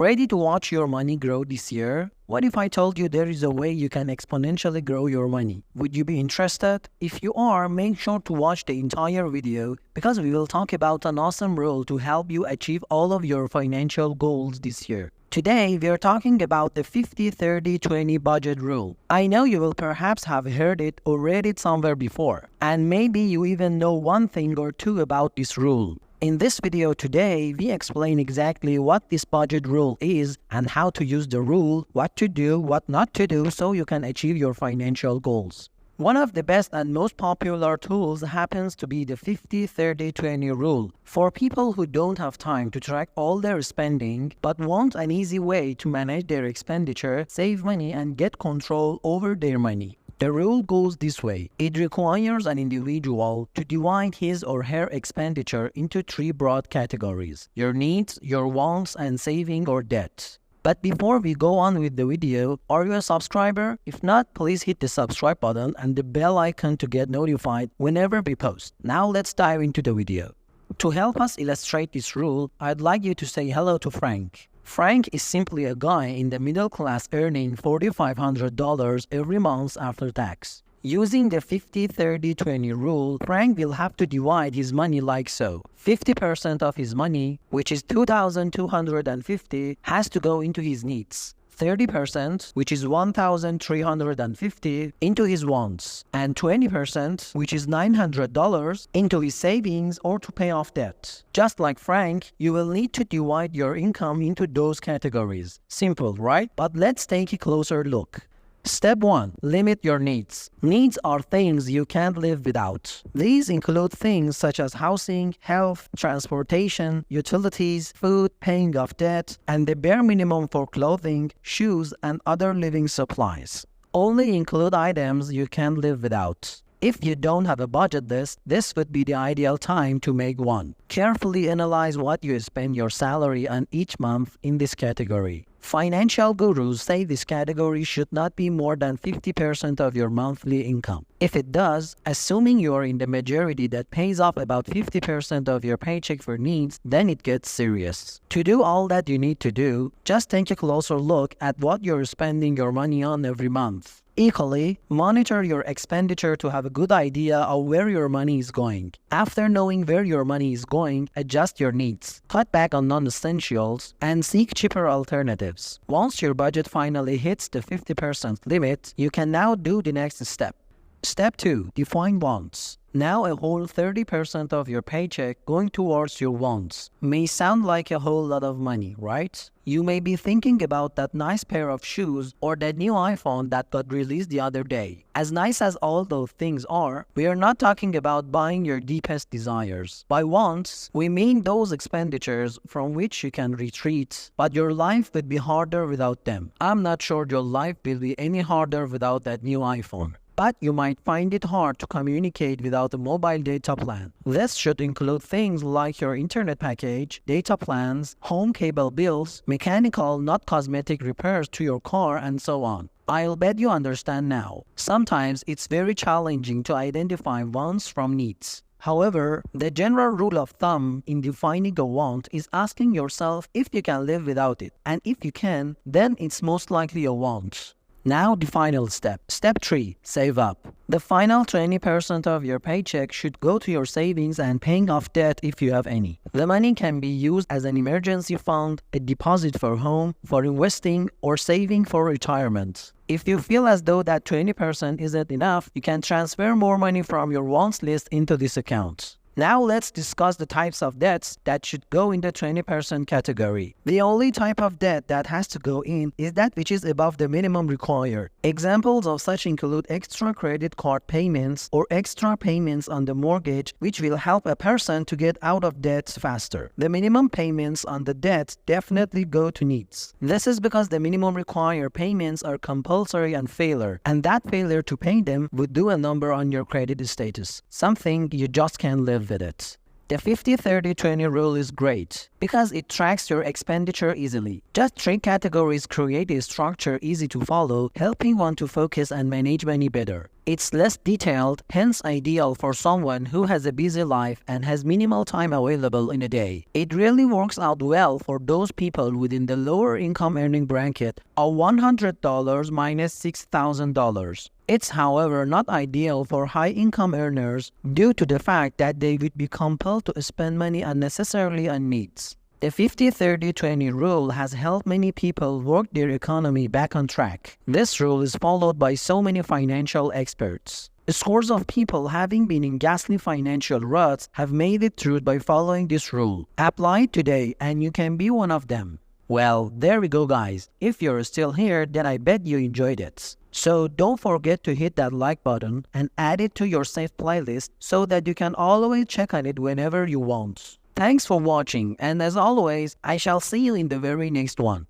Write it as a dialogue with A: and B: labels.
A: Ready to watch your money grow this year? What if I told you there is a way you can exponentially grow your money? Would you be interested? If you are, make sure to watch the entire video because we will talk about an awesome rule to help you achieve all of your financial goals this year. Today, we are talking about the 50-30-20 budget rule. I know you will perhaps have heard it or read it somewhere before, and maybe you even know one thing or two about this rule. In this video today, we explain exactly what this budget rule is and how to use the rule, what to do, what not to do so you can achieve your financial goals. One of the best and most popular tools happens to be the 50-30-20 rule for people who don't have time to track all their spending but want an easy way to manage their expenditure, save money, and get control over their money. The rule goes this way. It requires an individual to divide his or her expenditure into three broad categories: your needs, your wants, and saving or debt. But before we go on with the video, are you a subscriber? If not, please hit the subscribe button and the bell icon to get notified whenever we post. Now let's dive into the video. To help us illustrate this rule, I'd like you to say hello to Frank. Frank is simply a guy in the middle class earning $4,500 every month after tax. Using the 50-30-20 rule, Frank will have to divide his money like so. 50% of his money, which is $2,250, has to go into his needs. 30%, which is $1,350, into his wants, and 20%, which is $900, into his savings or to pay off debt. Just like Frank, you will need to divide your income into those categories. Simple, right? But let's take a closer look. Step 1. Limit your needs. Needs are things you can't live without. These include things such as housing, health, transportation, utilities, food, paying off debt, and the bare minimum for clothing, shoes, and other living supplies. Only include items you can't live without. If you don't have a budget list, this would be the ideal time to make one. Carefully analyze what you spend your salary on each month in this category. Financial gurus say this category should not be more than 50% of your monthly income. If it does, assuming you are in the majority that pays off about 50% of your paycheck for needs, then it gets serious. To do all that you need to do, just take a closer look at what you're spending your money on every month. Equally, monitor your expenditure to have a good idea of where your money is going. After knowing where your money is going, adjust your needs, cut back on non-essentials, and seek cheaper alternatives. Once your budget finally hits the 50% limit, you can now do the next step. Step 2. Define wants. Now a whole 30% of your paycheck going towards your wants. May sound like a whole lot of money, right? You may be thinking about that nice pair of shoes or that new iPhone that got released the other day. As nice as all those things are, we are not talking about buying your deepest desires. By wants, we mean those expenditures from which you can retreat, but your life would be harder without them. I'm not sure your life will be any harder without that new iPhone. But you might find it hard to communicate without a mobile data plan. This should include things like your internet package, data plans, home cable bills, mechanical, not cosmetic repairs to your car, and so on. I'll bet you understand now. Sometimes it's very challenging to identify wants from needs. However, the general rule of thumb in defining a want is asking yourself if you can live without it. And if you can, then it's most likely a want. Now the final step. Step 3. Save up. The final 20% of your paycheck should go to your savings and paying off debt if you have any. The money can be used as an emergency fund, a deposit for home, for investing, or saving for retirement. If you feel as though that 20% isn't enough, you can transfer more money from your wants list into this account. Now let's discuss the types of debts that should go in the 20% category. The only type of debt that has to go in is that which is above the minimum required. Examples of such include extra credit card payments or extra payments on the mortgage, which will help a person to get out of debt faster. The minimum payments on the debt definitely go to needs. This is because the minimum required payments are compulsory and failure, and that failure to pay them would do a number on your credit status, something you just can't live with it. The 50-30-20 rule is great because it tracks your expenditure easily. Just 3 categories create a structure easy to follow, helping one to focus and manage money better. It's less detailed, hence ideal for someone who has a busy life and has minimal time available in a day. It really works out well for those people within the lower income earning bracket of $100 minus $6,000. It's however not ideal for high income earners due to the fact that they would be compelled to spend money unnecessarily on needs. The 50-30-20 rule has helped many people work their economy back on track. This rule is followed by so many financial experts. Scores of people having been in ghastly financial ruts have made it through by following this rule. Apply it today and you can be one of them. Well, there we go guys. If you're still here, then I bet you enjoyed it. So don't forget to hit that like button and add it to your saved playlist so that you can always check on it whenever you want. Thanks for watching, and as always, I shall see you in the very next one.